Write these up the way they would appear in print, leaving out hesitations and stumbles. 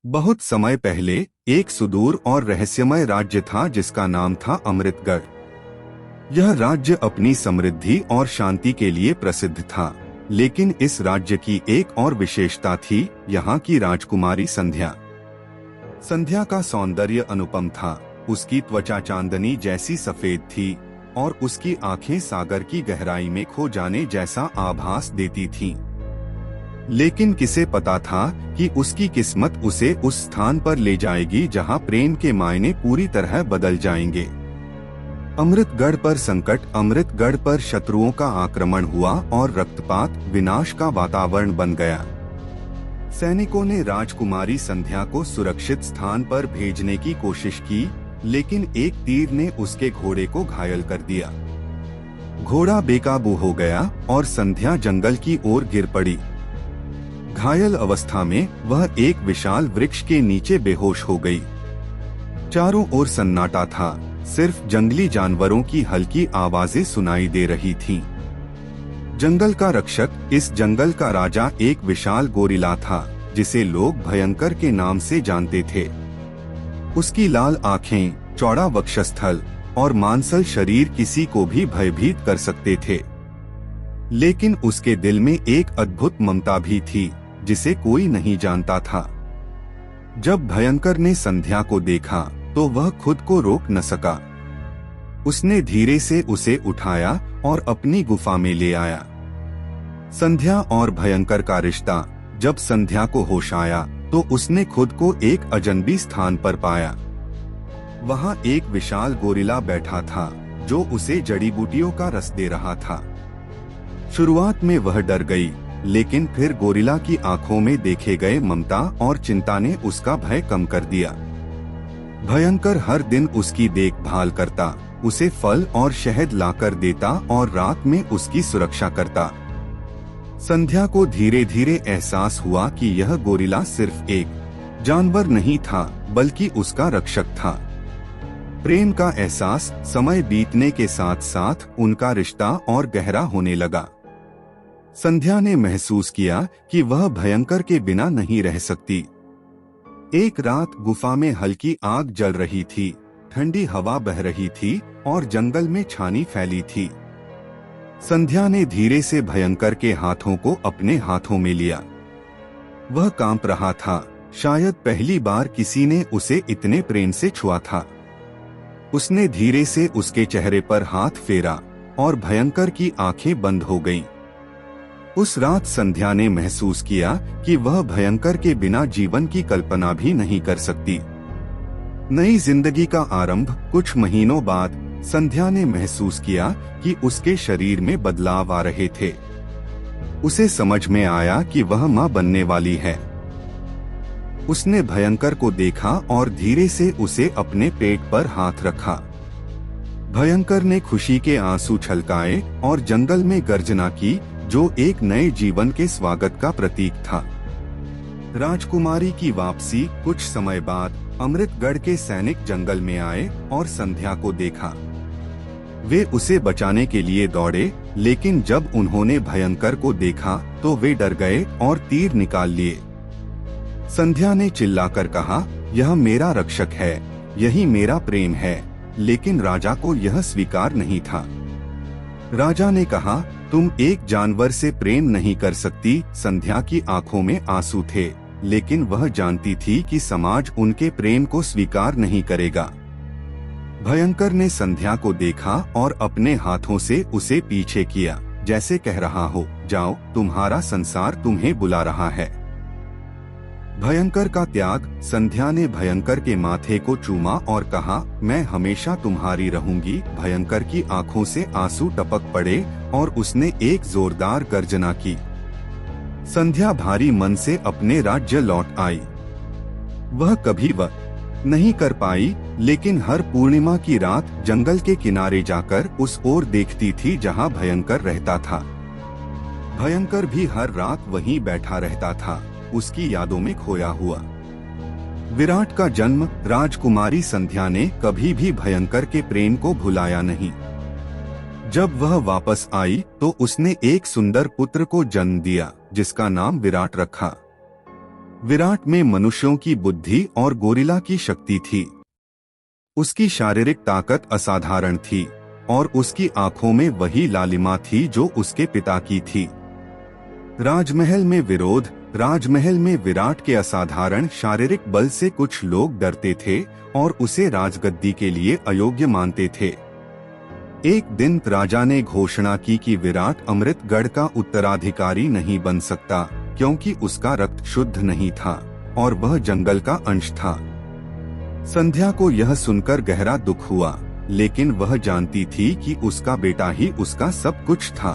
बहुत समय पहले एक सुदूर और रहस्यमय राज्य था जिसका नाम था अमृतगढ़। यह राज्य अपनी समृद्धि और शांति के लिए प्रसिद्ध था, लेकिन इस राज्य की एक और विशेषता थी, यहाँ की राजकुमारी संध्या। संध्या का सौंदर्य अनुपम था। उसकी त्वचा चांदनी जैसी सफेद थी और उसकी आंखें सागर की गहराई में खो जाने जैसा आभास देती थीं। लेकिन किसे पता था कि उसकी किस्मत उसे उस स्थान पर ले जाएगी जहां प्रेम के मायने पूरी तरह बदल जाएंगे। अमृतगढ़ पर संकट, अमृतगढ़ पर शत्रुओं का आक्रमण हुआ और रक्तपात, विनाश का वातावरण बन गया। सैनिकों ने राजकुमारी संध्या को सुरक्षित स्थान पर भेजने की कोशिश की, लेकिन एक तीर ने उसके घोड़े को घायल कर दिया। घोड़ा बेकाबू हो गया और संध्या जंगल की ओर गिर पड़ी। घायल अवस्था में वह एक विशाल वृक्ष के नीचे बेहोश हो गई। चारों ओर सन्नाटा था, सिर्फ जंगली जानवरों की हल्की आवाजें सुनाई दे रही थीं। जंगल का रक्षक, इस जंगल का राजा एक विशाल गोरिल्ला था जिसे लोग भयंकर के नाम से जानते थे। उसकी लाल आंखें, चौड़ा वक्षस्थल और मांसल शरीर किसी को भी भयभीत कर सकते थे। लेकिन उसके दिल में एक अद्भुत ममता भी थी जिसे कोई नहीं जानता था। जब भयंकर ने संध्या को देखा तो वह खुद को रोक न सका। उसने धीरे से उसे उठाया और अपनी गुफा में ले आया। संध्या और भयंकर का रिश्ता, जब संध्या को होश आया तो उसने खुद को एक अजनबी स्थान पर पाया। वहां एक विशाल गोरिल्ला बैठा था जो उसे जड़ी बूटियों का रस दे रहा था। शुरुआत में वह डर गई, लेकिन फिर गोरिल्ला की आंखों में देखे गए ममता और चिंता ने उसका भय कम कर दिया। भयंकर हर दिन उसकी देखभाल करता, उसे फल और शहद लाकर देता और रात में उसकी सुरक्षा करता। संध्या को धीरे धीरे एहसास हुआ कि यह गोरिल्ला सिर्फ एक जानवर नहीं था, बल्कि उसका रक्षक था। प्रेम का एहसास समय बीतने के साथ साथ उनका रिश्ता और गहरा होने लगा। संध्या ने महसूस किया कि वह भयंकर के बिना नहीं रह सकती। एक रात गुफा में हल्की आग जल रही थी, ठंडी हवा बह रही थी और जंगल में छानी फैली थी। संध्या ने धीरे से भयंकर के हाथों को अपने हाथों में लिया। वह कांप रहा था, शायद पहली बार किसी ने उसे इतने प्रेम से छुआ था। उसने धीरे से उसके चेहरे पर हाथ फेरा और भयंकर की आंखें बंद हो गईं। उस रात संध्या ने महसूस किया कि वह भयंकर के बिना जीवन की कल्पना भी नहीं कर सकती। नई जिंदगी का आरंभ। कुछ महीनों बाद संध्या ने महसूस किया कि उसके शरीर में बदलाव आ रहे थे। उसे समझ में आया कि वह मां बनने वाली है। उसने भयंकर को देखा और धीरे से उसे अपने पेट पर हाथ रखा। भयंकर ने खुशी के आंसू छलकाए और जंगल में गर्जना की, जो एक नए जीवन के स्वागत का प्रतीक था। राजकुमारी की वापसी। कुछ समय बाद अमृतगढ़ के सैनिक जंगल में आए और संध्या को देखा। वे उसे बचाने के लिए दौड़े, लेकिन जब उन्होंने भयंकर को देखा तो वे डर गए और तीर निकाल लिए। संध्या ने चिल्लाकर कहा, यह मेरा रक्षक है, यही मेरा प्रेम है। लेकिन राजा को यह स्वीकार नहीं था। राजा ने कहा, तुम एक जानवर से प्रेम नहीं कर सकती। संध्या की आंखों में आंसू थे, लेकिन वह जानती थी कि समाज उनके प्रेम को स्वीकार नहीं करेगा। भयंकर ने संध्या को देखा और अपने हाथों से उसे पीछे किया, जैसे कह रहा हो, जाओ, तुम्हारा संसार तुम्हें बुला रहा है। भयंकर का त्याग। संध्या ने भयंकर के माथे को चूमा और कहा, मैं हमेशा तुम्हारी रहूंगी। भयंकर की आंखों से आंसू टपक पड़े और उसने एक जोरदार गर्जना की। संध्या भारी मन से अपने राज्य लौट आई। वह कभी वह नहीं कर पाई, लेकिन हर पूर्णिमा की रात जंगल के किनारे जाकर उस ओर देखती थी जहां भयंकर रहता था। भयंकर भी हर रात वहीं बैठा रहता था, उसकी यादों में खोया हुआ। विराट का जन्म। राजकुमारी संध्या ने कभी भी भयंकर के प्रेम को भुलाया नहीं। जब वह वापस आई तो उसने एक सुंदर पुत्र को जन्म दिया जिसका नाम विराट रखा। विराट में मनुष्यों की बुद्धि और गोरिल्ला की शक्ति थी। उसकी शारीरिक ताकत असाधारण थी और उसकी आंखों में वही लालिमा थी जो उसके पिता की थी। राजमहल में विरोध। राजमहल में विराट के असाधारण शारीरिक बल से कुछ लोग डरते थे और उसे राजगद्दी के लिए अयोग्य मानते थे। एक दिन राजा ने घोषणा की कि विराट अमृतगढ़ का उत्तराधिकारी नहीं बन सकता, क्योंकि उसका रक्त शुद्ध नहीं था और वह जंगल का अंश था। संध्या को यह सुनकर गहरा दुख हुआ, लेकिन वह जानती थी कि उसका बेटा ही उसका सब कुछ था।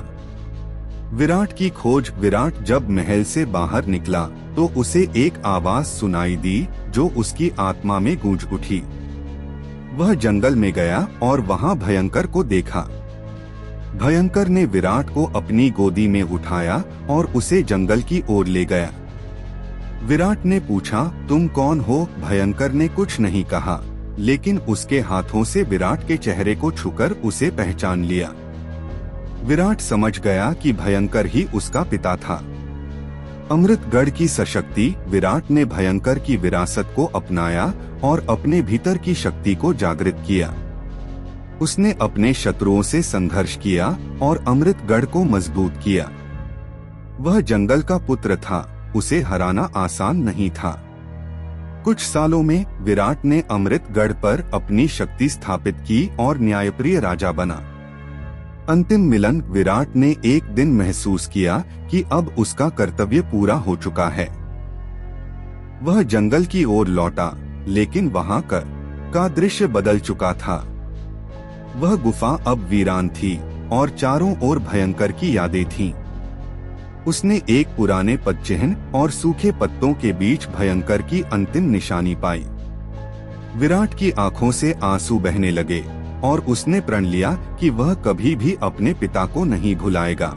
विराट की खोज। विराट जब महल से बाहर निकला तो उसे एक आवाज सुनाई दी जो उसकी आत्मा में गूंज उठी। वह जंगल में गया और वहां भयंकर को देखा। भयंकर ने विराट को अपनी गोदी में उठाया और उसे जंगल की ओर ले गया। विराट ने पूछा, तुम कौन हो? भयंकर ने कुछ नहीं कहा, लेकिन उसके हाथों से विराट के चेहरे को छूकर उसे पहचान लिया। विराट समझ गया कि भयंकर ही उसका पिता था। अमृतगढ़ की सशक्ति। विराट ने भयंकर की विरासत को अपनाया और अपने भीतर की शक्ति को जागृत किया। उसने अपने शत्रुओं से संघर्ष किया और अमृतगढ़ को मजबूत किया। वह जंगल का पुत्र था, उसे हराना आसान नहीं था। कुछ सालों में विराट ने अमृतगढ़ पर अपनी शक्ति स्थापित की और न्यायप्रिय राजा बना। अंतिम मिलन। विराट ने एक दिन महसूस किया कि अब उसका कर्तव्य पूरा हो चुका है। वह जंगल की ओर लौटा, लेकिन वहां का दृश्य बदल चुका था। वह गुफा अब वीरान थी और चारों ओर भयंकर की यादें थीं। उसने एक पुराने पदचिह्न और सूखे पत्तों के बीच भयंकर की अंतिम निशानी पाई। विराट की आंखों से आंसू बहने लगे और उसने प्रण लिया कि वह कभी भी अपने पिता को नहीं भुलाएगा।